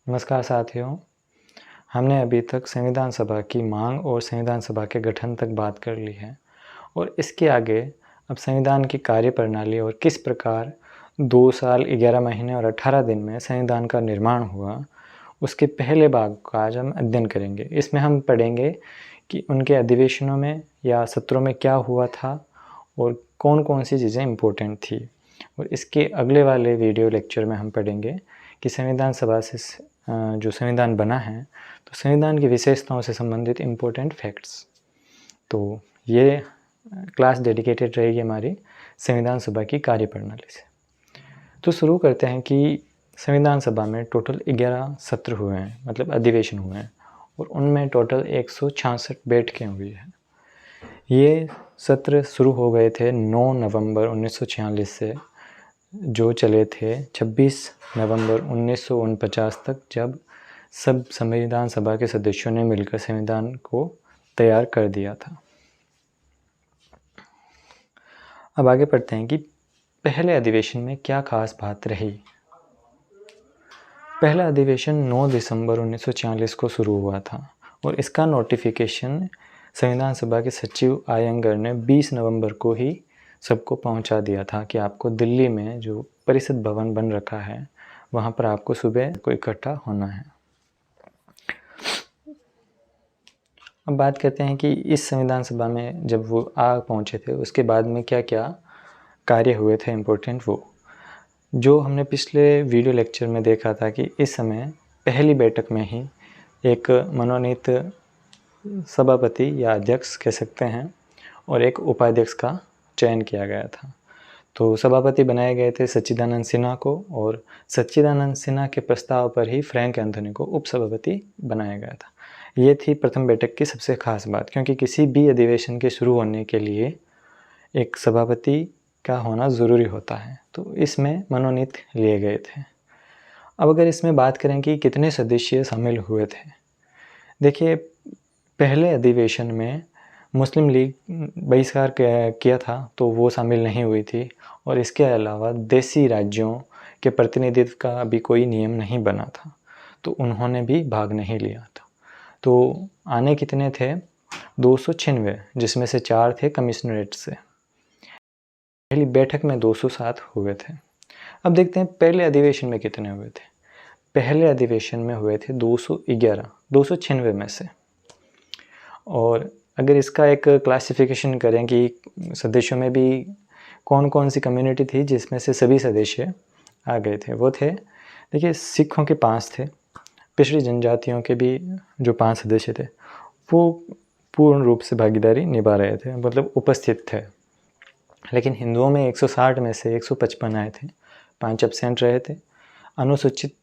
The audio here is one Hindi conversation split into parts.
नमस्कार साथियों, हमने अभी तक संविधान सभा की मांग और संविधान सभा के गठन तक बात कर ली है और इसके आगे अब संविधान की कार्यप्रणाली और किस प्रकार 2 साल 11 महीने और 18 दिन में संविधान का निर्माण हुआ, उसके पहले भाग का आज हम अध्ययन करेंगे। इसमें हम पढ़ेंगे कि उनके अधिवेशनों में या सत्रों में क्या हुआ था और कौन-कौन सी चीज़ें इम्पोर्टेंट थी। और इसके अगले वाले वीडियो लेक्चर में हम पढ़ेंगे कि संविधान सभा से जो संविधान बना है, तो संविधान की विशेषताओं से संबंधित इम्पोर्टेंट फैक्ट्स। तो ये क्लास डेडिकेटेड रहेगी हमारी संविधान सभा की कार्यप्रणाली से। तो शुरू करते हैं कि संविधान सभा में टोटल 11 सत्र हुए हैं, मतलब अधिवेशन हुए हैं और उनमें टोटल 166 बैठकें हुई हैं। ये सत्र शुरू हो गए थे 9 नवंबर 1946 से, जो चले थे 26 नवंबर 1949 तक, जब सब संविधान सभा के सदस्यों ने मिलकर संविधान को तैयार कर दिया था। अब आगे पढ़ते हैं कि पहले अधिवेशन में क्या खास बात रही। पहला अधिवेशन 9 दिसंबर 1946 को शुरू हुआ था और इसका नोटिफिकेशन संविधान सभा के सचिव आयंगर ने 20 नवंबर को ही सबको पहुंचा दिया था कि आपको दिल्ली में जो परिषद भवन बन रखा है, वहां पर आपको सुबह को इकट्ठा होना है। अब बात करते हैं कि इस संविधान सभा में जब वो आ पहुंचे थे, उसके बाद में क्या क्या कार्य हुए थे इम्पोर्टेंट। वो जो हमने पिछले वीडियो लेक्चर में देखा था कि इस समय पहली बैठक में ही एक मनोनीत सभापति या अध्यक्ष कह सकते हैं और एक उपाध्यक्ष का चयन किया गया था। तो सभापति बनाए गए थे सच्चिदानंद सिन्हा को और सच्चिदानंद सिन्हा के प्रस्ताव पर ही फ्रैंक एंथोनी को उपसभापति बनाया गया था। ये थी प्रथम बैठक की सबसे खास बात, क्योंकि किसी भी अधिवेशन के शुरू होने के लिए एक सभापति का होना ज़रूरी होता है, तो इसमें मनोनीत लिए गए थे। अब अगर इसमें बात करें कि कितने सदस्य शामिल हुए थे, देखिए पहले अधिवेशन में मुस्लिम लीग बहिष्कार किया था तो वो शामिल नहीं हुई थी और इसके अलावा देशी राज्यों के प्रतिनिधित्व का भी कोई नियम नहीं बना था, तो उन्होंने भी भाग नहीं लिया था। तो आने कितने थे? 296, जिसमें से 4 थे कमिश्नरेट से। पहली बैठक में 207 हुए थे। अब देखते हैं पहले अधिवेशन में कितने हुए थे। पहले अधिवेशन में हुए थे 211, 296 में से। और अगर इसका एक क्लासिफिकेशन करें कि सदस्यों में भी कौन कौन सी कम्युनिटी थी जिसमें से सभी सदस्य आ गए थे, वो थे, देखिए सिखों के 5 थे, पिछड़ी जनजातियों के भी जो 5 सदस्य थे वो पूर्ण रूप से भागीदारी निभा रहे थे, मतलब उपस्थित थे। लेकिन हिंदुओं में 160 में से 155 आए थे, 5 एब्सेंट रहे थे। अनुसूचित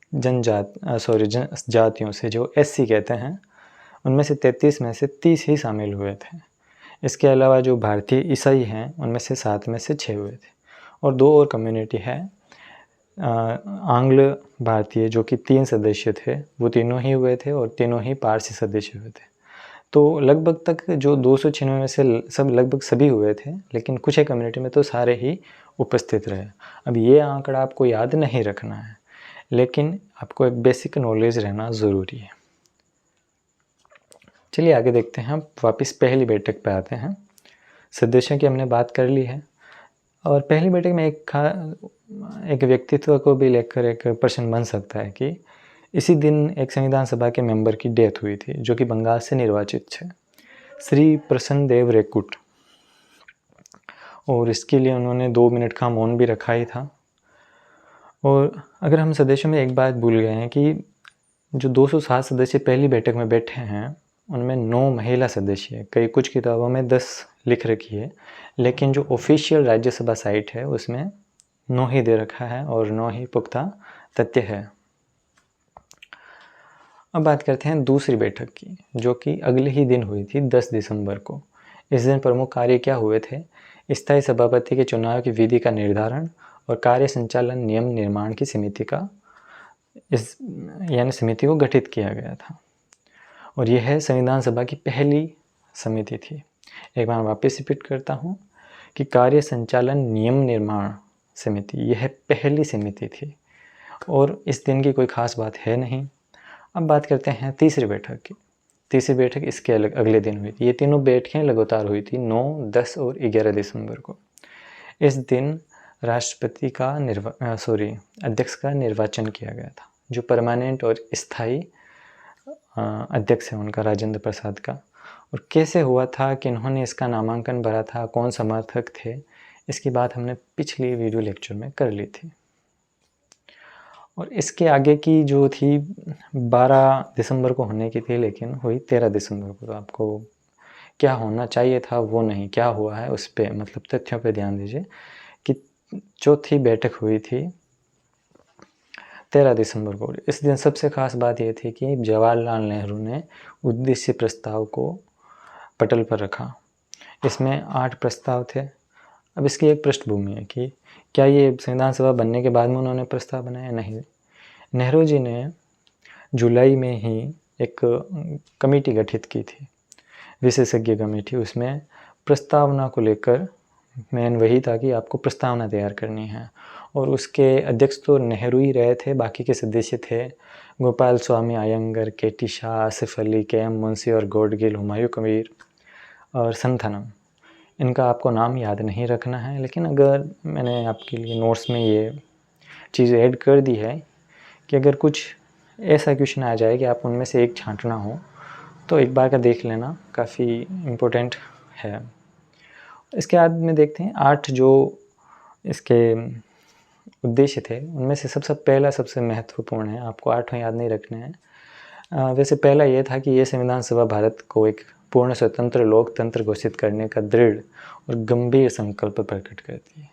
जातियों से जो SC कहते हैं, उनमें से 33 में से 30 ही शामिल हुए थे। इसके अलावा जो भारतीय ईसाई हैं, उनमें से 7 में से 6 हुए थे। और 2 और कम्युनिटी है, आंग्ल भारतीय, जो कि 3 सदस्य थे, वो तीनों ही हुए थे और तीनों ही पारसी सदस्य हुए थे। तो लगभग तक जो 296 में से सब लगभग सभी हुए थे, लेकिन कुछ एक कम्युनिटी में तो सारे ही उपस्थित रहे। अब ये आंकड़ा आपको याद नहीं रखना है, लेकिन आपको एक बेसिक नॉलेज रहना ज़रूरी है। चलिए आगे देखते हैं। हम वापस पहली बैठक पे आते हैं। सदस्यों की हमने बात कर ली है और पहली बैठक में एक व्यक्तित्व को भी लेकर एक प्रश्न बन सकता है कि इसी दिन एक संविधान सभा के मेंबर की डेथ हुई थी, जो कि बंगाल से निर्वाचित थे, श्री प्रसन्न देव रेकुट, और इसके लिए उन्होंने 2 मिनट का मौन भी रखा ही था। और अगर हम सदस्यों में एक बात भूल गए हैं कि जो 207 सदस्य पहली बैठक में बैठे हैं, उनमें 9 महिला सदस्य है। कई कुछ किताबों में 10 लिख रखी है, लेकिन जो ऑफिशियल राज्यसभा साइट है उसमें 9 ही दे रखा है और 9 ही पुख्ता तथ्य है। अब बात करते हैं दूसरी बैठक की, जो कि अगले ही दिन हुई थी 10 दिसंबर को। इस दिन प्रमुख कार्य क्या हुए थे? स्थायी सभापति के चुनाव की विधि का निर्धारण और कार्य संचालन नियम निर्माण की समिति को गठित किया गया था। और यह संविधान सभा की पहली समिति थी। एक बार वापस रिपीट करता हूँ कि कार्य संचालन नियम निर्माण समिति यह पहली समिति थी और इस दिन की कोई ख़ास बात है नहीं। अब बात करते हैं तीसरी बैठक की। तीसरी बैठक इसके अगले दिन हुई थी। ये तीनों बैठकें लगातार हुई थी 9, 10 और 11 दिसंबर को। इस दिन राष्ट्रपति का अध्यक्ष का निर्वाचन किया गया था, जो परमानेंट और स्थायी अध्यक्ष है उनका, राजेंद्र प्रसाद का। और कैसे हुआ था कि इन्होंने इसका नामांकन भरा था, कौन समर्थक थे, इसकी बात हमने पिछली वीडियो लेक्चर में कर ली थी। और इसके आगे की जो थी 12 दिसंबर को होने की थी, लेकिन हुई 13 दिसंबर को। तो आपको क्या होना चाहिए था वो नहीं, क्या हुआ है उस पर, मतलब तथ्यों पे ध्यान दीजिए कि चौथी बैठक हुई थी 13 दिसंबर को। इस दिन सबसे खास बात ये थी कि जवाहरलाल नेहरू ने उद्देश्य प्रस्ताव को पटल पर रखा। इसमें 8 प्रस्ताव थे। अब इसकी एक पृष्ठभूमि है कि क्या ये संविधान सभा बनने के बाद में उन्होंने प्रस्ताव बनाया? नहीं। नेहरू जी ने जुलाई में ही एक कमेटी गठित की थी, विशेषज्ञ कमेटी। उसमें प्रस्तावना को लेकर मेन वही था कि आपको प्रस्तावना तैयार करनी है, और उसके अध्यक्ष तो नेहरू ही रहे थे। बाकी के सदस्य थे गोपाल स्वामी अयंगर, के.टी. शाह, आसिफ अली, के.एम. मुंशी और गॉडगिल, हुमायूं कबीर और संथनम। इनका आपको नाम याद नहीं रखना है, लेकिन अगर मैंने आपके लिए नोट्स में ये चीज़ ऐड कर दी है कि अगर कुछ ऐसा क्वेश्चन आ जाए कि आप उनमें से एक छांटना हो तो एक बार का देख लेना, काफ़ी इम्पोर्टेंट है। इसके बाद में देखते हैं 8 जो इसके उद्देश्य थे, उनमें से सबसे पहला सबसे महत्वपूर्ण है, आपको 8 याद नहीं रखने हैं। वैसे पहला ये था कि ये संविधान सभा भारत को एक पूर्ण स्वतंत्र लोकतंत्र घोषित करने का दृढ़ और गंभीर संकल्प प्रकट करती है।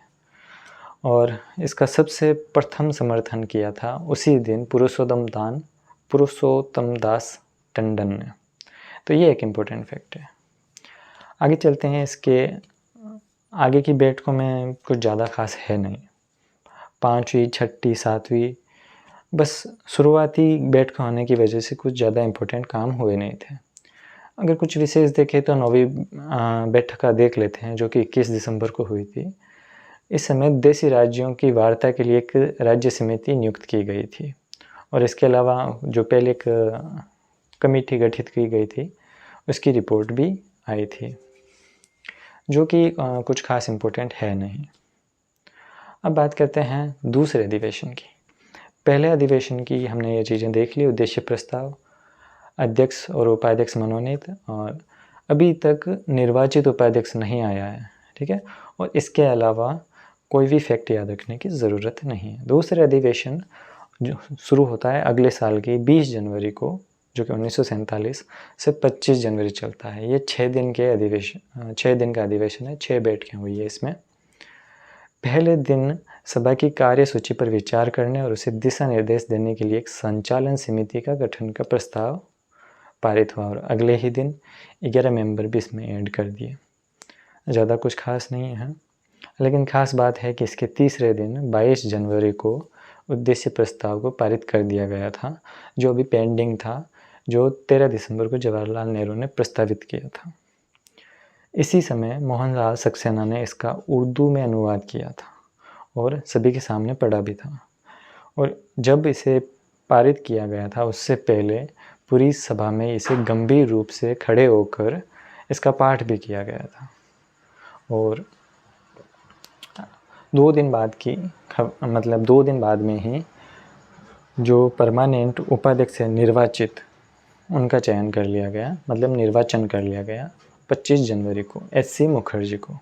और इसका सबसे प्रथम समर्थन किया था उसी दिन पुरुषोत्तम दास टंडन ने। तो ये एक इम्पोर्टेंट फैक्ट है। आगे चलते हैं। इसके आगे की बैठकों में कुछ ज़्यादा खास है नहीं, 5वीं, 6वीं, 7वीं, बस शुरुआती बैठक होने की वजह से कुछ ज़्यादा इम्पोर्टेंट काम हुए नहीं थे। अगर कुछ विशेष देखें तो 9वीं बैठक का देख लेते हैं, जो कि 21 दिसंबर को हुई थी। इस समय देशी राज्यों की वार्ता के लिए एक राज्य समिति नियुक्त की गई थी, और इसके अलावा जो पहले एक कमेटी गठित की गई थी उसकी रिपोर्ट भी आई थी, जो कि कुछ खास इम्पोर्टेंट है नहीं। अब बात करते हैं दूसरे अधिवेशन की। पहले अधिवेशन की हमने ये चीज़ें देख ली, उद्देश्य प्रस्ताव, अध्यक्ष और उपाध्यक्ष मनोनीत, और अभी तक निर्वाचित उपाध्यक्ष नहीं आया है, ठीक है। और इसके अलावा कोई भी फैक्ट याद रखने की ज़रूरत नहीं है। दूसरे अधिवेशन जो शुरू होता है अगले साल की 20 जनवरी को, जो कि 1947 से 25 जनवरी चलता है। ये 6 दिन का अधिवेशन है, 6 बैठकें हुई है इसमें। पहले दिन सभा की कार्यसूची पर विचार करने और उसे दिशा निर्देश देने के लिए एक संचालन समिति का गठन का प्रस्ताव पारित हुआ, और अगले ही दिन 11 मेंबर भी इसमें ऐड कर दिए। ज़्यादा कुछ खास नहीं है, लेकिन खास बात है कि इसके तीसरे दिन 22 जनवरी को उद्देश्य प्रस्ताव को पारित कर दिया गया था, जो अभी पेंडिंग था, जो 13 दिसंबर को जवाहरलाल नेहरू ने प्रस्तावित किया था। इसी समय मोहनलाल सक्सेना ने इसका उर्दू में अनुवाद किया था और सभी के सामने पढ़ा भी था। और जब इसे पारित किया गया था उससे पहले पूरी सभा में इसे गंभीर रूप से खड़े होकर इसका पाठ भी किया गया था। और 2 दिन बाद में ही जो परमानेंट उपाध्यक्ष है निर्वाचित, उनका चयन कर लिया गया, मतलब निर्वाचन कर लिया गया 25 जनवरी को एच.सी. मुखर्जी को।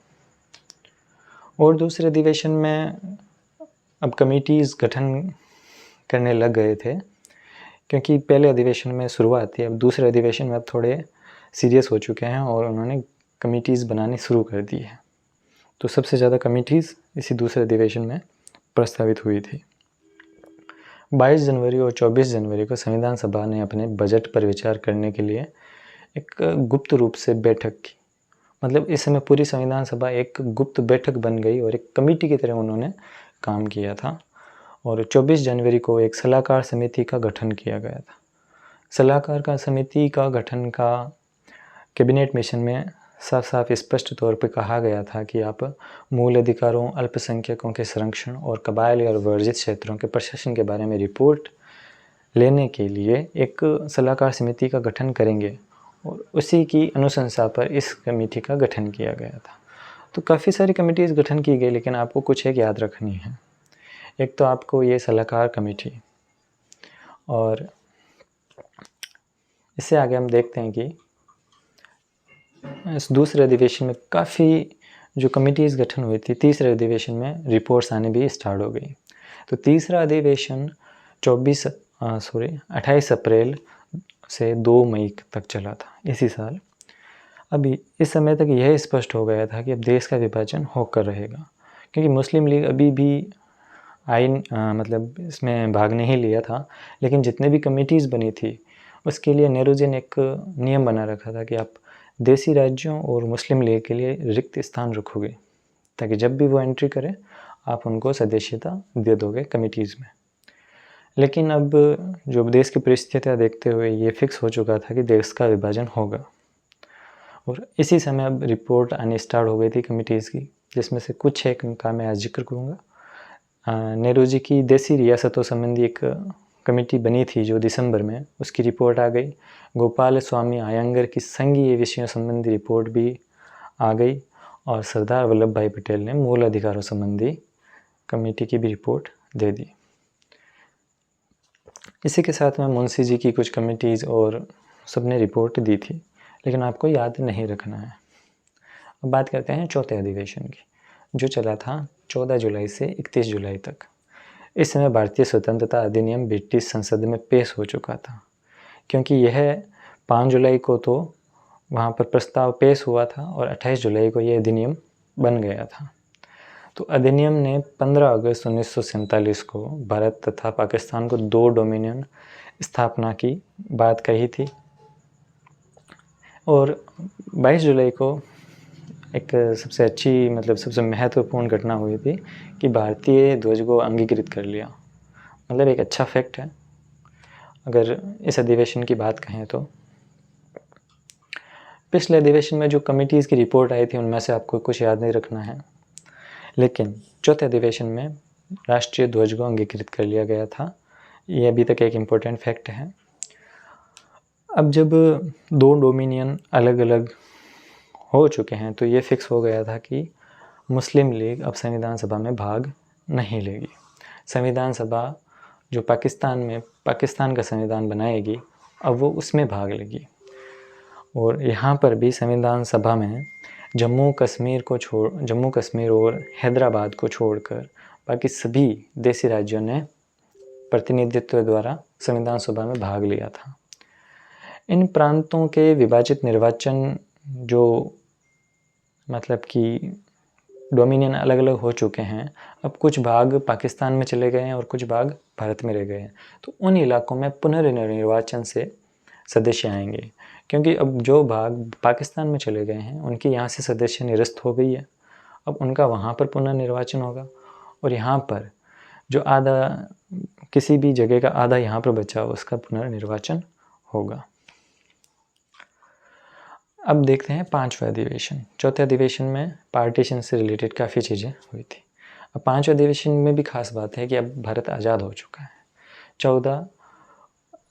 और दूसरे अधिवेशन में अब कमिटीज़ गठन करने लग गए थे, क्योंकि पहले अधिवेशन में शुरुआत थी। अब दूसरे अधिवेशन में अब थोड़े सीरियस हो चुके हैं और उन्होंने कमिटीज़ बनानी शुरू कर दी है। तो सबसे ज़्यादा कमिटीज़ इसी दूसरे अधिवेशन में प्रस्तावित हुई थी। 22 जनवरी और 24 जनवरी को संविधान सभा ने अपने बजट पर विचार करने के लिए एक गुप्त रूप से बैठक की। मतलब इस समय पूरी संविधान सभा एक गुप्त बैठक बन गई और एक कमेटी की तरह उन्होंने काम किया था। और 24 जनवरी को एक सलाहकार समिति का गठन किया गया था। सलाहकार का समिति का गठन का कैबिनेट मिशन में साफ साफ स्पष्ट तौर पे कहा गया था कि आप मूल अधिकारों, अल्पसंख्यकों के संरक्षण और कबायली और वर्जित क्षेत्रों के प्रशासन के बारे में रिपोर्ट लेने के लिए एक सलाहकार समिति का गठन करेंगे और उसी की अनुशंसा पर इस कमेटी का गठन किया गया था। तो काफ़ी सारी कमेटीज़ गठन की गई, लेकिन आपको कुछ एक याद रखनी है। एक तो आपको ये सलाहकार कमेटी, और इससे आगे हम देखते हैं कि इस दूसरे अधिवेशन में काफ़ी जो कमेटीज़ गठन हुई थी, तीसरे अधिवेशन में रिपोर्ट्स आने भी स्टार्ट हो गई। तो तीसरा अधिवेशन 28 अप्रैल से 2 मई तक चला था इसी साल। अभी इस समय तक यह स्पष्ट हो गया था कि अब देश का विभाजन होकर रहेगा, क्योंकि मुस्लिम लीग अभी भी आइन मतलब इसमें भाग नहीं लिया था, लेकिन जितने भी कमेटीज़ बनी थी उसके लिए नेहरू जी ने एक नियम बना रखा था कि आप देसी राज्यों और मुस्लिम लीग के लिए रिक्त स्थान रखोगे, ताकि जब भी वो एंट्री करें आप उनको सदस्यता दे दोगे कमेटीज़ में। लेकिन अब जो देश की परिस्थितियाँ देखते हुए ये फिक्स हो चुका था कि देश का विभाजन होगा, और इसी समय अब रिपोर्ट आनी स्टार्ट हो गई थी कमेटीज़ की, जिसमें से कुछ एक का मैं आज जिक्र करूँगा। नेहरू जी की देसी रियासतों संबंधी एक कमेटी बनी थी जो दिसंबर में, उसकी रिपोर्ट आ गई। गोपाल स्वामी आयंगर की संघीय विषयों संबंधी रिपोर्ट भी आ गई, और सरदार वल्लभ भाई पटेल ने मूल अधिकारों संबंधी कमेटी की भी रिपोर्ट दे दी। इसी के साथ में मुंशी जी की कुछ कमेटीज़ और सबने रिपोर्ट दी थी, लेकिन आपको याद नहीं रखना है। अब बात करते हैं चौथे अधिवेशन की, जो चला था 14 जुलाई से 31 जुलाई तक। इस समय भारतीय स्वतंत्रता अधिनियम ब्रिटिश संसद में पेश हो चुका था, क्योंकि यह 5 जुलाई को तो वहाँ पर प्रस्ताव पेश हुआ था और 28 जुलाई को यह अधिनियम बन गया था। तो अधिनियम ने 15 अगस्त 1947 को भारत तथा पाकिस्तान को 2 डोमिनियन स्थापना की बात कही थी, और 22 जुलाई को एक सबसे अच्छी मतलब सबसे महत्वपूर्ण घटना हुई थी कि भारतीय ध्वज को अंगीकृत कर लिया। मतलब एक अच्छा फैक्ट है अगर इस अधिवेशन की बात कहें तो। पिछले अधिवेशन में जो कमिटीज़ की रिपोर्ट आई थी उनमें से आपको कुछ याद नहीं रखना है, लेकिन चौथे अधिवेशन में राष्ट्रीय ध्वज को अंगीकृत कर लिया गया था। ये अभी तक एक इम्पोर्टेंट फैक्ट है। अब जब 2 डोमिनियन अलग अलग हो चुके हैं तो ये फिक्स हो गया था कि मुस्लिम लीग अब संविधान सभा में भाग नहीं लेगी। संविधान सभा जो पाकिस्तान का संविधान बनाएगी, अब वो उसमें भाग लेगी। और यहाँ पर भी संविधान सभा में जम्मू कश्मीर और हैदराबाद को छोड़कर बाकी सभी देसी राज्यों ने प्रतिनिधित्व द्वारा संविधान सभा में भाग लिया था। इन प्रांतों के विभाजित निर्वाचन जो मतलब कि डोमिनियन अलग अलग हो चुके हैं, अब कुछ भाग पाकिस्तान में चले गए हैं और कुछ भाग भारत में रह गए हैं। तो उन इलाकों में पुनर्निर्वाचन से सदस्य आएंगे, क्योंकि अब जो भाग पाकिस्तान में चले गए हैं उनकी यहाँ से सदस्य निरस्त हो गई है। अब उनका वहाँ पर पुनर्निर्वाचन होगा, और यहाँ पर जो आधा किसी भी जगह का आधा यहाँ पर बचा उसका पुनर्निर्वाचन होगा। अब देखते हैं 5वां अधिवेशन। चौथे अधिवेशन में पार्टीशन से रिलेटेड काफ़ी चीज़ें हुई थी। अब 5वें अधिवेशन में भी खास बात है कि अब भारत आज़ाद हो चुका है। 14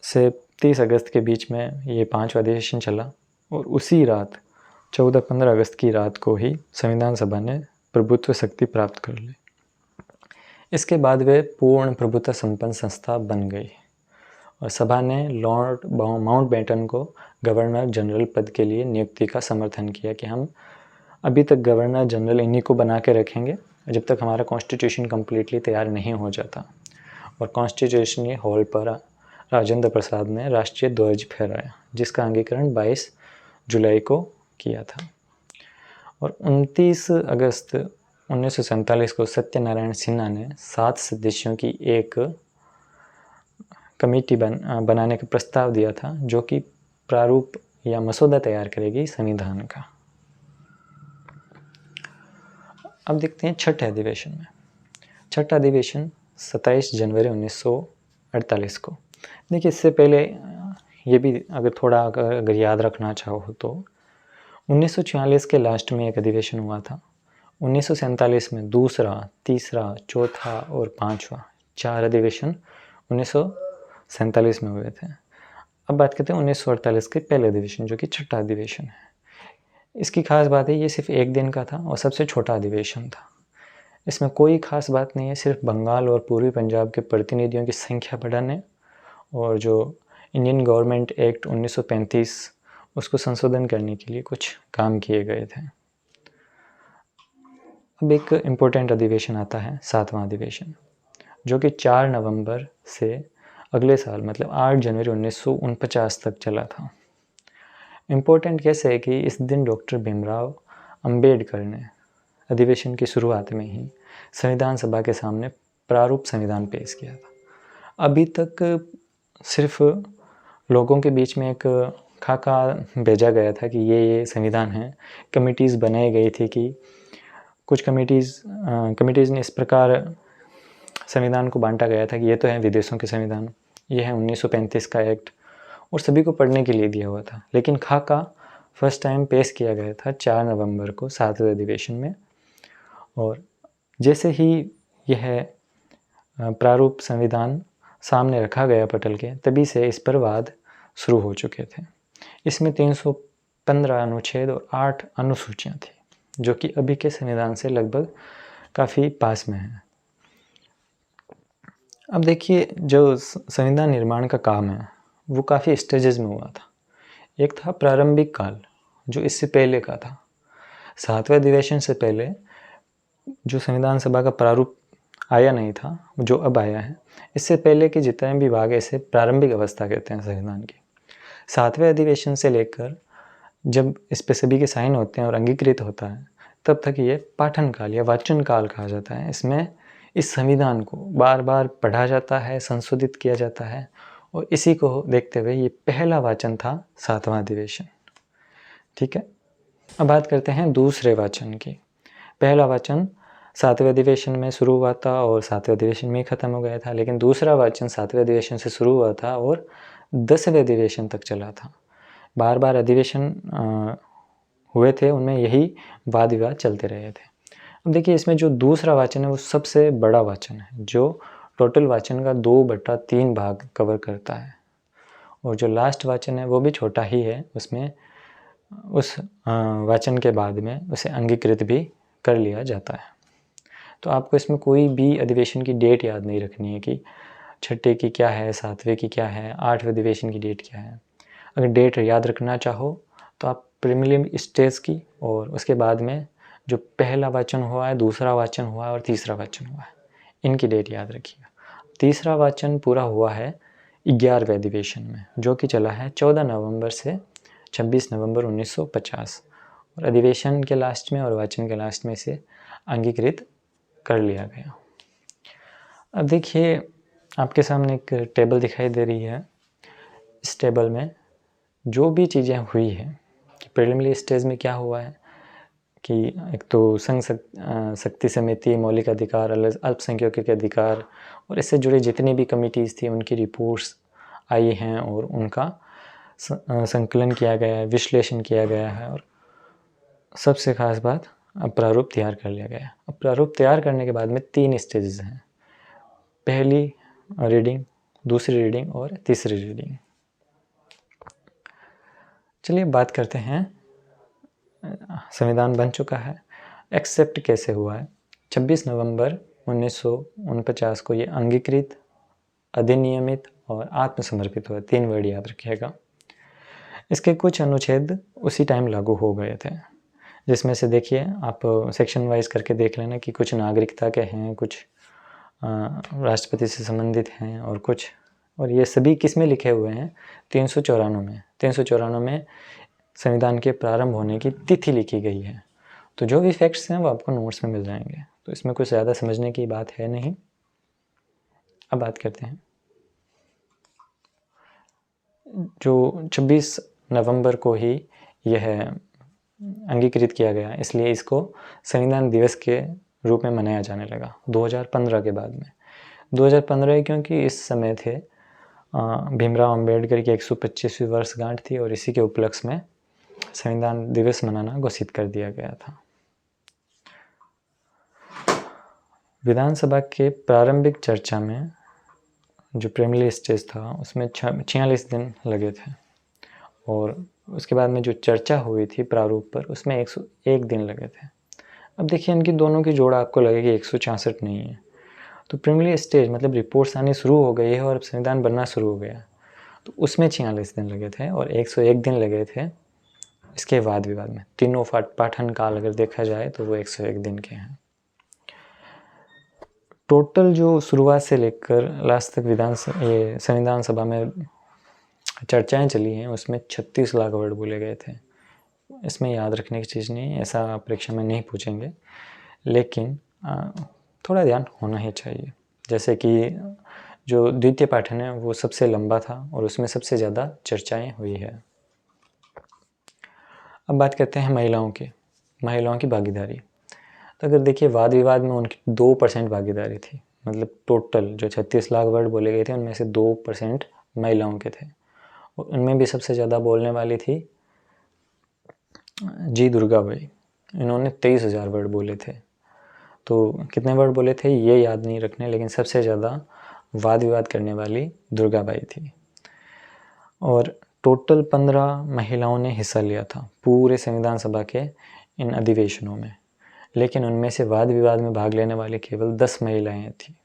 से 30 अगस्त के बीच में ये 5वां अधिवेशन चला, और उसी रात 14-15 अगस्त की रात को ही संविधान सभा ने प्रभुत्व शक्ति प्राप्त कर ली। इसके बाद वे पूर्ण प्रभुत्व संपन्न संस्था बन गई, और सभा ने लॉर्ड माउंटबेटन को गवर्नर जनरल पद के लिए नियुक्ति का समर्थन किया कि हम अभी तक गवर्नर जनरल इन्हीं को बना के रखेंगे जब तक हमारा कॉन्स्टिट्यूशन कम्प्लीटली तैयार नहीं हो जाता। और कॉन्स्टिट्यूशनल हॉल पर राजेंद्र प्रसाद ने राष्ट्रीय ध्वज फहराया, जिसका अंगीकरण 22 जुलाई को किया था। और 29 अगस्त 1947 को सत्यनारायण सिन्हा ने 7 सदस्यों की एक कमेटी बनाने का प्रस्ताव दिया था, जो कि प्रारूप या मसौदा तैयार करेगी संविधान का। अब देखते हैं छठे अधिवेशन में। छठा अधिवेशन 27 जनवरी 1948 को। देखिए, इससे पहले ये भी अगर याद रखना चाहो तो 1944 के लास्ट में एक अधिवेशन हुआ था। 1947 में दूसरा, तीसरा, चौथा और पांचवा, 4 अधिवेशन 1947 में हुए थे। अब बात करते हैं 1948 के पहले अधिवेशन, जो कि छठा अधिवेशन है। इसकी खास बात है ये सिर्फ एक दिन का था और सबसे छोटा अधिवेशन था। इसमें कोई खास बात नहीं है, सिर्फ बंगाल और पूर्वी पंजाब के प्रतिनिधियों की संख्या बढ़ाने और जो इंडियन गवर्नमेंट एक्ट 1935 उसको संशोधन करने के लिए कुछ काम किए गए थे। अब एक इम्पोर्टेंट अधिवेशन आता है 7वां अधिवेशन, जो कि 4 नवंबर से अगले साल मतलब 8 जनवरी 1949 तक चला था। इम्पोर्टेंट कैसे है कि इस दिन डॉक्टर भीमराव अंबेडकर ने अधिवेशन की शुरुआत में ही संविधान सभा के सामने प्रारूप संविधान पेश किया था। अभी तक सिर्फ लोगों के बीच में एक खाका भेजा गया था कि ये संविधान है। कमिटीज़ बनाई गई थी कि कुछ कमिटीज़ ने इस प्रकार संविधान को बांटा गया था कि ये तो है विदेशों के संविधान, ये है 1935 का एक्ट, और सभी को पढ़ने के लिए दिया हुआ था। लेकिन खाका फर्स्ट टाइम पेश किया गया था 4 नवंबर को 7वें अधिवेशन में, और जैसे ही यह प्रारूप संविधान सामने रखा गया पटल के, तभी से इस पर वाद शुरू हो चुके थे। इसमें 315 अनुच्छेद और 8 अनुसूचियाँ थी, जो कि अभी के संविधान से लगभग काफ़ी पास में है। अब देखिए, जो संविधान निर्माण का काम है वो काफ़ी स्टेजेस में हुआ था। एक था प्रारंभिक काल, जो इससे पहले का था। 7वें अधिवेशन से पहले जो संविधान सभा का प्रारूप आया नहीं था, जो अब आया है, इससे पहले के जितने भी भाग ऐसे प्रारंभिक अवस्था कहते हैं संविधान की। 7वें अधिवेशन से लेकर जब इस पे सभी के साइन होते हैं और अंगीकृत होता है, तब तक ये पाठन काल या वाचन काल कहा जाता है। इसमें इस संविधान को बार बार पढ़ा जाता है, संशोधित किया जाता है, और इसी को देखते हुए ये पहला वाचन था 7वां अधिवेशन। ठीक है, अब बात करते हैं दूसरे वाचन की। पहला वाचन 7वें अधिवेशन में शुरू हुआ था और 7वें अधिवेशन में ही खत्म हो गया था, लेकिन दूसरा वाचन 7वें अधिवेशन से शुरू हुआ था और 10वें अधिवेशन तक चला था। बार बार अधिवेशन हुए थे, उनमें यही वाद विवाद चलते रहे थे। अब देखिए, इसमें जो दूसरा वाचन है वो सबसे बड़ा वाचन है, जो टोटल वाचन का 2/3 भाग कवर करता है, और जो लास्ट वाचन है वो भी छोटा ही है। उसमें उस वाचन के बाद में उसे अंगीकृत भी कर लिया जाता है। तो आपको इसमें कोई भी अधिवेशन की डेट याद नहीं रखनी है कि छठे की क्या है, 7वें की क्या है, 8वें अधिवेशन की डेट क्या है। अगर डेट याद रखना चाहो तो आप प्रीलिमिनरी स्टेज की और उसके बाद में जो पहला वाचन हुआ है, दूसरा वाचन हुआ है और तीसरा वाचन हुआ है, इनकी डेट याद रखिएगा। तीसरा वाचन पूरा हुआ है 11वें अधिवेशन में, जो कि चला है 14 नवंबर से 26 नवंबर 1950, और अधिवेशन के लास्ट में और वाचन के लास्ट में इसे अंगीकृत कर लिया गया। अब देखिए, आपके सामने एक टेबल दिखाई दे रही है। इस टेबल में जो भी चीज़ें हुई है कि प्रीलिमिनरी स्टेज में क्या हुआ है कि एक तो संघ शक्ति समिति, मौलिक अधिकार, अल्पसंख्यकों के अधिकार और इससे जुड़ी जितनी भी कमिटीज़ थी उनकी रिपोर्ट्स आई हैं और उनका संकलन किया गया है, विश्लेषण किया गया है, और सबसे खास बात, अब प्रारूप तैयार कर लिया गया है। अब प्रारूप तैयार करने के बाद में 3 स्टेजेस हैं, पहली रीडिंग, दूसरी रीडिंग और तीसरी रीडिंग। चलिए बात करते हैं, संविधान बन चुका है, एक्सेप्ट कैसे हुआ है। 26 नवंबर 1949 को ये अंगीकृत, अधिनियमित और आत्मसमर्पित हुआ। 3 वर्ड याद रखिएगा। इसके कुछ अनुच्छेद उसी टाइम लागू हो गए थे, जिसमें से देखिए आप सेक्शन वाइज करके देख लेना कि कुछ नागरिकता के हैं, कुछ राष्ट्रपति से संबंधित हैं और कुछ, और ये सभी किस में लिखे हुए हैं, 394 में। 394 में संविधान के प्रारंभ होने की तिथि लिखी गई है। तो जो भी फैक्ट्स हैं वो आपको नोट्स में मिल जाएंगे, तो इसमें कुछ ज़्यादा समझने की बात है नहीं। अब बात करते हैं, जो 26 नवंबर को ही यह अंगीकृत किया गया, इसलिए इसको संविधान दिवस के रूप में मनाया जाने लगा 2015 के बाद में। 2015 क्योंकि इस समय थे भीमराव अंबेडकर की 125वीं वर्षगांठ थी, और इसी के उपलक्ष्य में संविधान दिवस मनाना घोषित कर दिया गया था। विधानसभा के प्रारंभिक चर्चा में जो प्रीलिमिनरी स्टेज था उसमें 46 दिन लगे थे, और उसके बाद में जो चर्चा हुई थी प्रारूप पर उसमें 101 दिन लगे थे। अब देखिए इनकी दोनों की जोड़ आपको लगेगी 166 नहीं है। तो प्रीलिमिनरी स्टेज मतलब रिपोर्ट्स आनी शुरू हो गई है और अब संविधान बनना शुरू हो गया, तो उसमें 46 दिन लगे थे और 101 दिन लगे थे इसके वाद विवाद में। तीनों पाठन काल अगर देखा जाए तो वो 101 दिन के हैं। टोटल जो शुरुआत से लेकर लास्ट तक संविधान सभा में चर्चाएं चली हैं उसमें 36 लाख वर्ड बोले गए थे। इसमें याद रखने की चीज़ नहीं है, ऐसा परीक्षा में नहीं पूछेंगे, लेकिन थोड़ा ध्यान होना ही चाहिए। जैसे कि जो द्वितीय पाठन है वो सबसे लंबा था और उसमें सबसे ज़्यादा चर्चाएं हुई है। अब बात करते हैं महिलाओं की भागीदारी। तो अगर देखिए वाद विवाद में उनकी 2% भागीदारी थी, मतलब टोटल जो 36 लाख वर्ड बोले गए थे उनमें से 2% महिलाओं के थे, और उनमें भी सबसे ज़्यादा बोलने वाली थी जी दुर्गाबाई। इन्होंने 23,000 वर्ड बोले थे। तो कितने वर्ड बोले थे ये याद नहीं रखने, लेकिन सबसे ज़्यादा वाद विवाद करने वाली दुर्गाबाई थी। और टोटल 15 महिलाओं ने हिस्सा लिया था पूरे संविधान सभा के इन अधिवेशनों में, लेकिन उनमें से वाद विवाद में भाग लेने वाली केवल 10 महिलाएं थी।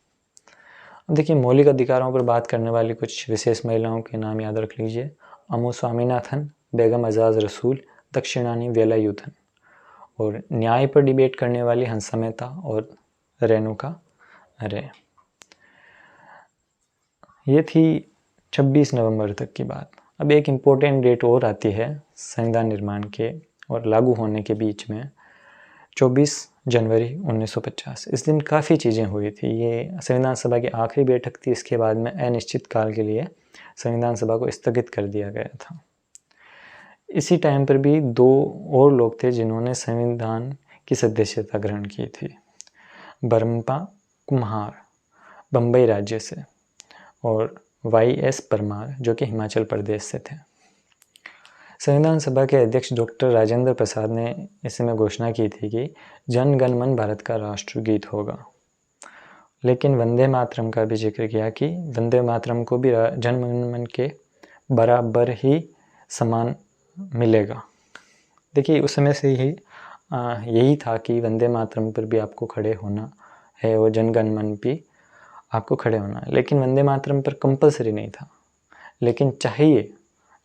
अब देखिए मौलिक अधिकारों पर बात करने वाली कुछ विशेष महिलाओं के नाम याद रख लीजिए। अमू स्वामीनाथन, बेगम एजाज रसूल, दक्षिणानी वेलायुधन। और न्याय पर डिबेट करने वाली हंसा मेहता और रेणुका रे। ये थी 26 नवंबर तक की बात। अब एक इम्पोर्टेंट डेट और आती है संविधान निर्माण के और लागू होने के बीच में, 24 जनवरी 1950। इस दिन काफ़ी चीज़ें हुई थी। ये संविधान सभा की आखिरी बैठक थी। इसके बाद में अनिश्चित काल के लिए संविधान सभा को स्थगित कर दिया गया था। इसी टाइम पर भी 2 और लोग थे जिन्होंने संविधान की सदस्यता ग्रहण की थी। बरम्पा कुम्हार बम्बई राज्य से, और YS परमार जो कि हिमाचल प्रदेश से थे। संविधान सभा के अध्यक्ष डॉक्टर राजेंद्र प्रसाद ने इस समय घोषणा की थी कि जन गण मन भारत का राष्ट्रगीत होगा, लेकिन वंदे मातरम का भी जिक्र किया कि वंदे मातरम को भी जन गण मन के बराबर ही सम्मान मिलेगा। देखिए उस समय से ही यही था कि वंदे मातरम पर भी आपको खड़े होना है और जन गण मन भी आपको खड़े होना है, लेकिन वंदे मातरम पर कंपलसरी नहीं था, लेकिन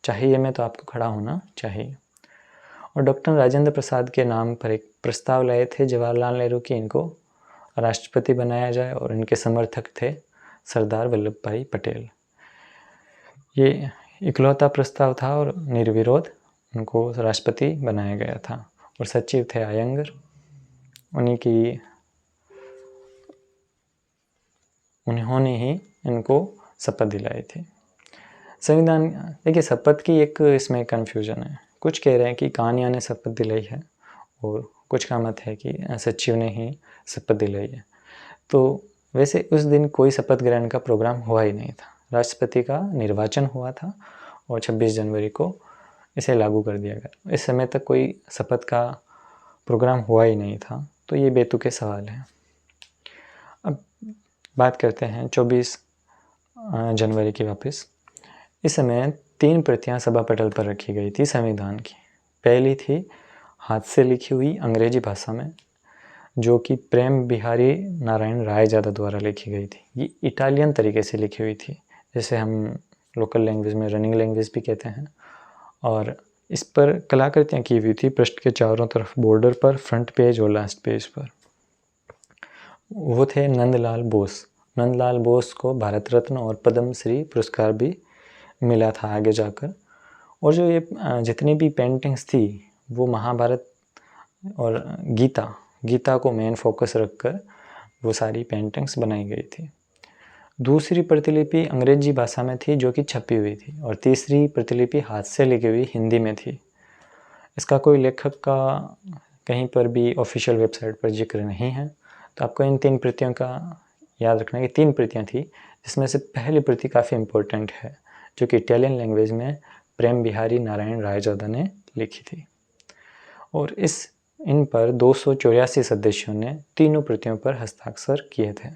चाहिए में तो आपको खड़ा होना चाहिए। और डॉक्टर राजेंद्र प्रसाद के नाम पर एक प्रस्ताव लाए थे जवाहरलाल नेहरू की इनको राष्ट्रपति बनाया जाए, और इनके समर्थक थे सरदार वल्लभ भाई पटेल। ये इकलौता प्रस्ताव था और निर्विरोध उनको राष्ट्रपति बनाया गया था, और सचिव थे अयंगर। उन्होंने ही इनको शपथ दिलाई थी। संविधान देखिए शपथ की एक इसमें कन्फ्यूजन है। कुछ कह रहे हैं कि कान्या ने शपथ दिलाई है और कुछ का मत है कि सचिव ने ही शपथ दिलाई है। तो वैसे उस दिन कोई शपथ ग्रहण का प्रोग्राम हुआ ही नहीं था। राष्ट्रपति का निर्वाचन हुआ था और 26 जनवरी को इसे लागू कर दिया गया। इस समय तक कोई शपथ का प्रोग्राम हुआ ही नहीं था, तो ये बेतुके सवाल हैं। अब बात करते हैं 24 जनवरी की वापस। इस समय 3 प्रतियां सभा पटल पर रखी गई थी संविधान की। पहली थी हाथ से लिखी हुई अंग्रेजी भाषा में, जो कि प्रेम बिहारी नारायण रायजादा द्वारा लिखी गई थी। ये इटालियन तरीके से लिखी हुई थी, जैसे हम लोकल लैंग्वेज में रनिंग लैंग्वेज भी कहते हैं। और इस पर कलाकृतियाँ की हुई थी पृष्ठ के चारों तरफ, बॉर्डर पर, फ्रंट पेज और लास्ट पेज पर। वो थे नंदलाल बोस। नंदलाल बोस को भारत रत्न और पद्म श्री पुरस्कार भी मिला था आगे जाकर। और जो ये जितनी भी पेंटिंग्स थी वो महाभारत और गीता को मेन फोकस रखकर वो सारी पेंटिंग्स बनाई गई थी। दूसरी प्रतिलिपि अंग्रेजी भाषा में थी जो कि छपी हुई थी, और तीसरी प्रतिलिपि हाथ से लिखी हुई हिंदी में थी। इसका कोई लेखक का कहीं पर भी ऑफिशियल वेबसाइट पर जिक्र नहीं है। तो आपको इन 3 प्रतियों का याद रखना कि 3 प्रतियां थी, जिसमें से पहली प्रति काफ़ी इम्पोर्टेंट है, जो कि इटालियन लैंग्वेज में प्रेम बिहारी नारायण रायजादा ने लिखी थी और इन पर 284 सदस्यों ने तीनों प्रतियों पर हस्ताक्षर किए थे।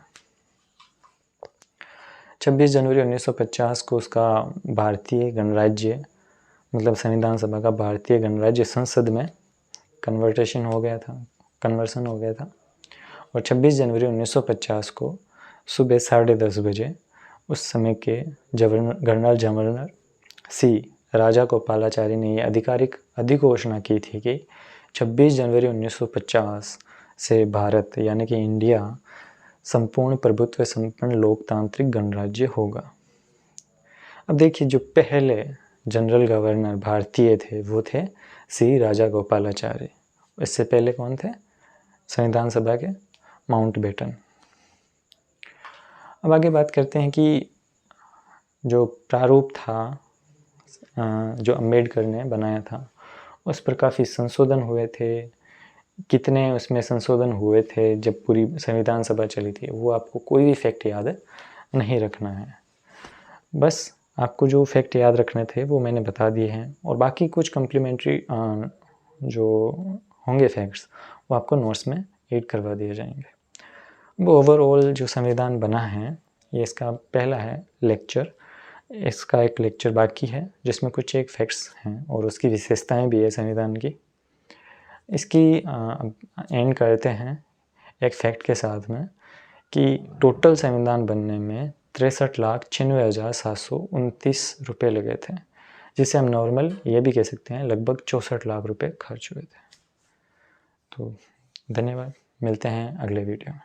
26 जनवरी 1950 को उसका भारतीय गणराज्य मतलब संविधान सभा का भारतीय गणराज्य संसद में कन्वर्सन हो गया था और 26 जनवरी 1950 को सुबह 10:30 बजे उस समय के गवर्नर जनरल सी राजागोपालाचारी ने यह अधिघोषणा की थी कि 26 जनवरी 1950 से भारत यानी कि इंडिया संपूर्ण प्रभुत्व संपन्न लोकतांत्रिक गणराज्य होगा। अब देखिए, जो पहले जनरल गवर्नर भारतीय थे वो थे सी राजागोपालाचारी। इससे पहले कौन थे? संविधान सभा के माउंटबेटन। अब आगे बात करते हैं कि जो प्रारूप था जो अम्बेडकर ने बनाया था उस पर काफ़ी संशोधन हुए थे। कितने उसमें संशोधन हुए थे जब पूरी संविधान सभा चली थी वो आपको कोई भी फैक्ट याद नहीं रखना है। बस आपको जो फैक्ट याद रखने थे वो मैंने बता दिए हैं और बाकी कुछ कम्प्लीमेंट्री जो होंगे फैक्ट्स वो आपको नोट्स में ऐड करवा दिए जाएंगे। वो ओवरऑल जो संविधान बना है ये इसका पहला है लेक्चर। इसका एक लेक्चर बाकी है जिसमें कुछ एक फैक्ट्स हैं और उसकी विशेषताएं भी है संविधान की। इसकी एंड करते हैं एक फैक्ट के साथ में कि टोटल संविधान बनने में 63,96,729 रुपये लगे थे, जिसे हम नॉर्मल ये भी कह सकते हैं लगभग 64 लाख रुपए खर्च हुए थे। तो धन्यवाद, मिलते हैं अगले वीडियो में।